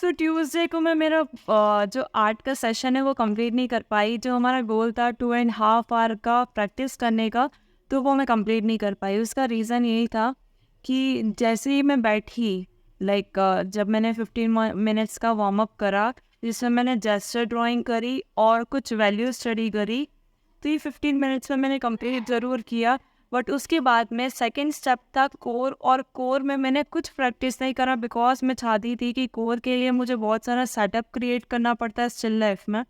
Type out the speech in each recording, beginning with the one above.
सो Tuesday को मैं मेरा जो आर्ट का सेशन है वो कंप्लीट नहीं कर पाई। जो हमारा गोल था 2.5 आवर का प्रैक्टिस करने का, तो वो मैं कंप्लीट नहीं कर पाई। उसका रीज़न यही था कि जैसे ही मैं बैठी, जब मैंने 15 मिनट्स का वार्म अप करा, जिसमें मैंने जेस्चर ड्राइंग करी और कुछ वैल्यू स्टडी करी, तो ये 15 मिनट्स में मैंने कंप्लीट ज़रूर किया। बट उसके बाद में सेकंड स्टेप था कोर, और कोर में मैंने कुछ प्रैक्टिस नहीं करा बिकॉज मैं चाहती थी कि कोर के लिए मुझे बहुत सारा सेटअप क्रिएट करना पड़ता है स्टिल लाइफ में।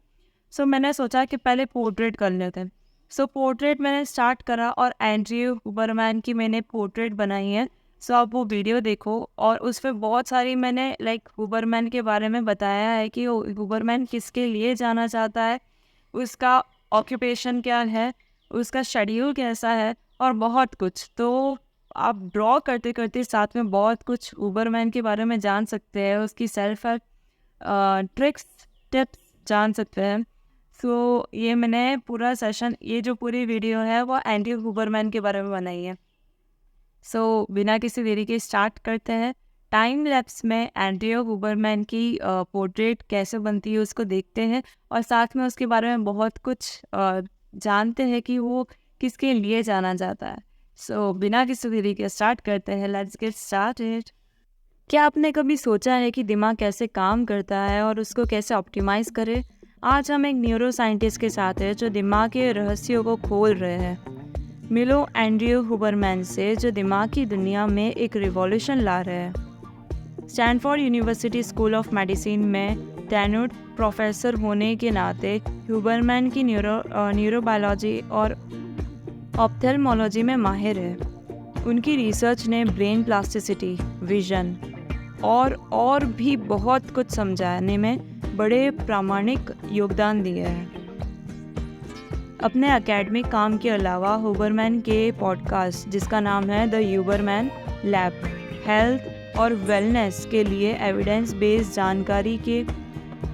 सो मैंने सोचा कि पहले पोर्ट्रेट कर लेते हैं। सो पोर्ट्रेट मैंने स्टार्ट करा और एंड्रयू हुबरमैन की मैंने पोर्ट्रेट बनाई है। सो आप वो वीडियो देखो, और उस पर बहुत सारी मैंने हुबरमैन के बारे में बताया है कि हुबरमैन किसके लिए जाना चाहता है, उसका ऑक्यूपेशन क्या है, उसका शेड्यूल कैसा है, और बहुत कुछ। तो आप ड्रॉ करते करते साथ में बहुत कुछ उबरमैन के बारे में जान सकते हैं, उसकी सेल्फ हेल्प ट्रिक्स टिप्स जान सकते हैं। सो ये मैंने पूरा सेशन, ये जो पूरी वीडियो है वो एंडी हुबरमैन के बारे में बनाई है। सो बिना किसी देरी के स्टार्ट करते हैं। टाइम लैप्स में एंड्रियो हुबरमैन की पोर्ट्रेट कैसे बनती है उसको देखते हैं, और साथ में उसके बारे में बहुत कुछ जानते हैं कि वो किसके लिए जाना जाता है। सो बिना किसी देरी के स्टार्ट करते हैं। Let's get started. क्या आपने कभी सोचा है कि दिमाग कैसे काम करता है और उसको कैसे ऑप्टिमाइज करे? आज हम एक न्यूरो साइंटिस्ट के साथ हैं जो दिमाग के रहस्यों को खोल रहे हैं। मिलो एंड्रयू हुबरमैन से, जो दिमाग की दुनिया में एक रिवॉल्यूशन ला रहे हैं। Stanford university school of medicine में टेन्यूर्ड प्रोफेसर होने के नाते हुबरमैन की न्यूरोबायोलॉजी और ऑप्थेल्मोलॉजी में माहिर है। उनकी रिसर्च ने ब्रेन प्लास्टिसिटी, विजन और भी बहुत कुछ समझाने में बड़े प्रामाणिक योगदान दिए हैं। अपने एकेडमिक काम के अलावा हुबरमैन के पॉडकास्ट, जिसका नाम है द हुबरमैन लैब, हेल्थ और वेलनेस के लिए एविडेंस बेस्ड जानकारी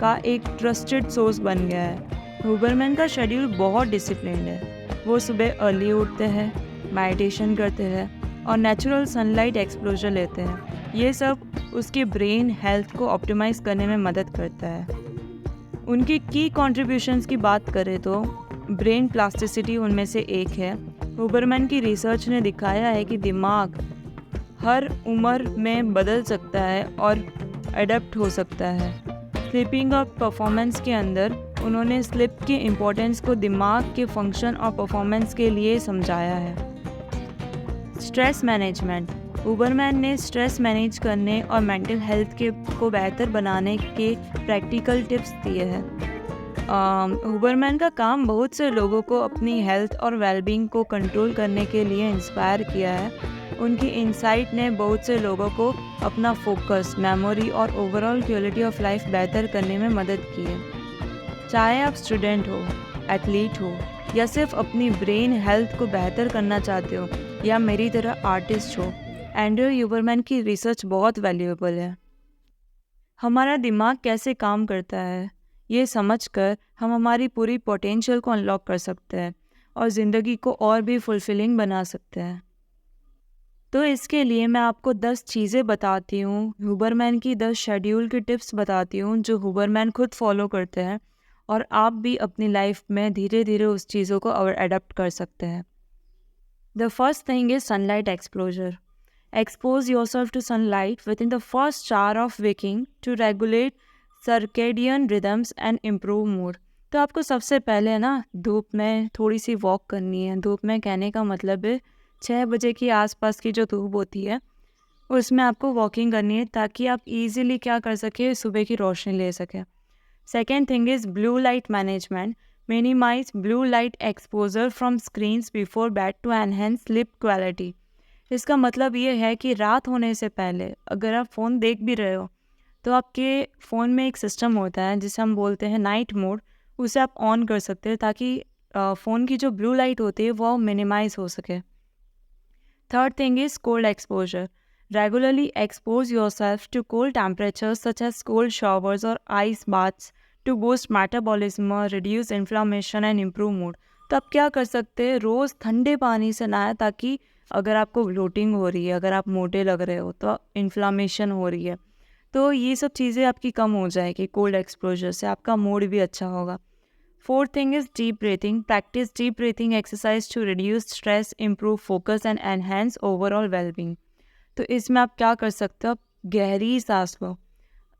का एक ट्रस्टेड सोर्स बन गया है। हुबरमैन का शेड्यूल बहुत डिसिप्लिन्ड है। वो सुबह अर्ली उठते हैं, मेडिटेशन करते हैं और नेचुरल सनलाइट एक्सपोजर लेते हैं। ये सब उसके ब्रेन हेल्थ को ऑप्टिमाइज करने में मदद करता है। उनकी की कॉन्ट्रीब्यूशंस की बात करें तो ब्रेन प्लास्टिसिटी उनमें से एक है। हुबरमैन की रिसर्च ने दिखाया है कि दिमाग हर उम्र में बदल सकता है और अडेप्ट हो सकता है। स्लीपिंग और परफॉर्मेंस के अंदर उन्होंने स्लीप के इम्पोर्टेंस को दिमाग के फंक्शन और परफॉर्मेंस के लिए समझाया है। स्ट्रेस मैनेजमेंट, हुबरमैन ने स्ट्रेस मैनेज करने और मेंटल हेल्थ को बेहतर बनाने के प्रैक्टिकल टिप्स दिए हैं। हुबरमैन का काम बहुत से लोगों को अपनी हेल्थ और वेलबींग को कंट्रोल करने के लिए इंस्पायर किया है। उनकी इंसाइट ने बहुत से लोगों को अपना फोकस, मेमोरी और ओवरऑल क्वालिटी ऑफ लाइफ बेहतर करने में मदद की है। चाहे आप स्टूडेंट हो, एथलीट हो, या सिर्फ अपनी ब्रेन हेल्थ को बेहतर करना चाहते हो, या मेरी तरह आर्टिस्ट हो, एंड्रयू हुबरमैन की रिसर्च बहुत वैल्यूएबल है। हमारा दिमाग कैसे काम करता है, ये समझकर हम हमारी पूरी पोटेंशियल को अनलॉक कर सकते हैं और ज़िंदगी को और भी फुलफिलिंग बना सकते हैं। तो इसके लिए मैं आपको 10 चीज़ें बताती हूँ, हुबरमैन की 10 शेड्यूल की टिप्स बताती हूँ जो हुबरमैन खुद फॉलो करते हैं, और आप भी अपनी लाइफ में धीरे धीरे उस चीज़ों को अडेप्ट कर सकते हैं। The first thing is sunlight exposure. Expose yourself to sunlight within the first hour of waking to regulate circadian rhythms and improve mood. तो आपको सबसे पहले ना धूप में थोड़ी सी वॉक करनी है। धूप में कहने का मतलब है 6 बजे की आसपास की जो धूप होती है उसमें आपको वॉकिंग करनी है, ताकि आप इजीली क्या कर सके, सुबह की रोशनी ले सकें। Second thing is blue light management. Minimise blue light exposure from screens before bed to enhance sleep quality. इसका मतलब ये है कि रात होने से पहले अगर आप फ़ोन देख भी रहे हो तो आपके फ़ोन में एक सिस्टम होता है जिसे हम बोलते हैं नाइट मोड, उसे आप ऑन कर सकते हैं ताकि फ़ोन की जो ब्लू लाइट होती है वो मिनिमाइज हो सके। Third thing is cold exposure. Regularly expose yourself to cold temperatures such as cold showers और ice baths to boost metabolism, reduce inflammation and improve mood. तो आप क्या कर सकते हैं, रोज़ ठंडे पानी से नहाएं, ताकि अगर आपको ब्लोटिंग हो रही है, अगर आप मोटे लग रहे हो, तो इन्फ्लामेशन हो रही है, तो ये सब चीज़ें आपकी कम हो जाएगी कोल्ड एक्सपोजर से, आपका मूड भी अच्छा होगा। Fourth thing is deep breathing. Practice deep breathing exercise to reduce stress, improve focus and enhance overall wellbeing. तो इसमें आप क्या कर सकते हो, आप गहरी सांस लो।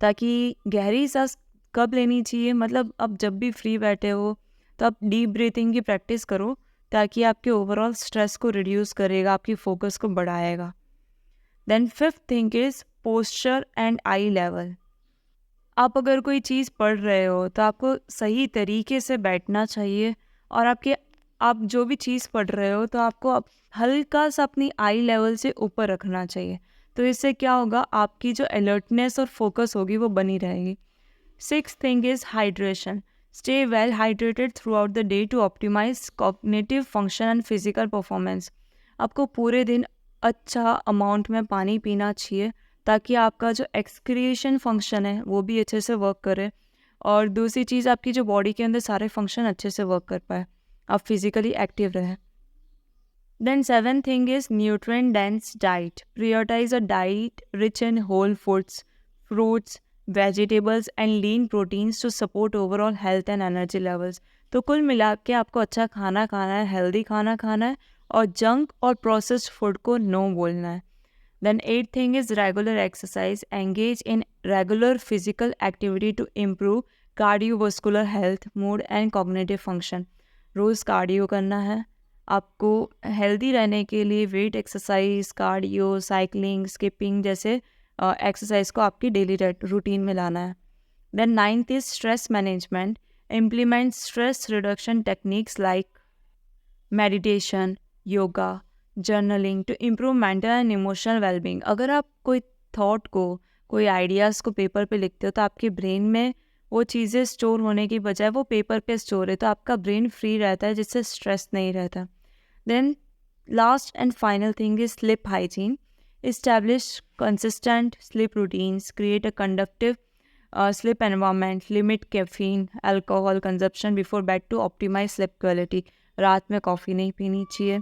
ताकि गहरी सांस कब लेनी चाहिए, मतलब आप जब भी फ्री बैठे हो तो आप डीप ब्रीथिंग की प्रैक्टिस करो, ताकि आपके ओवरऑल स्ट्रेस को रिड्यूस करेगा, आपकी फोकस को बढ़ाएगा। Then fifth thing is posture and eye level. आप अगर कोई चीज़ पढ़ रहे हो तो आपको सही तरीके से बैठना चाहिए, और आप जो भी चीज़ पढ़ रहे हो तो आपको हल्का सा अपनी आई लेवल से ऊपर रखना चाहिए। तो इससे क्या होगा, आपकी जो अलर्टनेस और फोकस होगी वो बनी रहेगी। Six thing is hydration. Stay well hydrated throughout the day to optimise cognitive function and physical performance. आपको पूरे दिन अच्छा अमाउंट में पानी पीना चाहिए, ताकि आपका जो एक्सक्रिएशन फंक्शन है वो भी अच्छे से वर्क करे, और दूसरी चीज़ आपकी जो बॉडी के अंदर सारे फंक्शन अच्छे से वर्क कर पाए, आप फिजिकली एक्टिव रहें। Then seventh thing is nutrient dense diet. Prioritize a diet rich in whole foods, fruits, vegetables and lean proteins to support overall health and energy levels. तो कुल मिला के आपको अच्छा खाना खाना है, हेल्दी खाना खाना है, और जंक और प्रोसेस्ड फूड को नो बोलना है। Then eighth thing is regular exercise. Engage in regular physical activity to improve cardiovascular health, mood and cognitive function. रोज़ कार्डियो करना है आपको, हेल्दी रहने के लिए weight exercise, cardio, cycling, skipping जैसे एक्सरसाइज को आपकी डेली रूटीन में लाना है। Then ninth is stress management. Implement stress reduction techniques like meditation, yoga, journaling to improve mental and emotional wellbeing. अगर आप कोई थॉट को, कोई आइडियाज़ को पेपर पे लिखते हो तो आपके ब्रेन में वो चीज़ें स्टोर होने की बजाय वो पेपर पे स्टोर है, तो आपका ब्रेन फ्री रहता है, जिससे स्ट्रेस नहीं रहता। Then last and final thing is sleep hygiene. Establish consistent sleep routines, create a conductive sleep environment, limit caffeine, alcohol consumption before bed to optimize sleep quality. रात में कॉफ़ी नहीं पीनी चाहिए,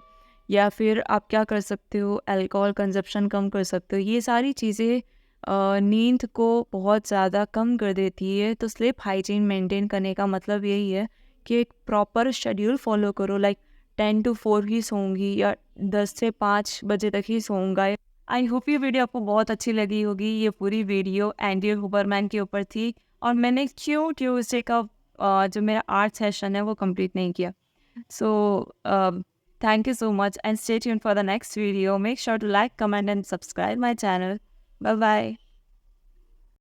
या फिर आप क्या कर सकते हो, अल्कोहल कंजप्शन कम कर सकते हो। ये सारी चीज़ें नींद को बहुत ज़्यादा कम कर देती है। तो स्लीप हाइजीन मेंटेन करने का मतलब यही है कि एक प्रॉपर शेड्यूल फॉलो करो, लाइक 10 to 4 ही सोऊंगी या 10 से 5 बजे तक ही सोऊंगा। आई होप ये वीडियो आपको बहुत अच्छी लगी होगी। ये पूरी वीडियो एंडी हुबरमैन के ऊपर थी, और मैंने क्यों ट्यूसडे का जो मेरा आर्ट सेशन है वो कंप्लीट नहीं किया। So thank you so much and stay tuned for the next video. Make sure to like, comment and subscribe my channel. Bye bye.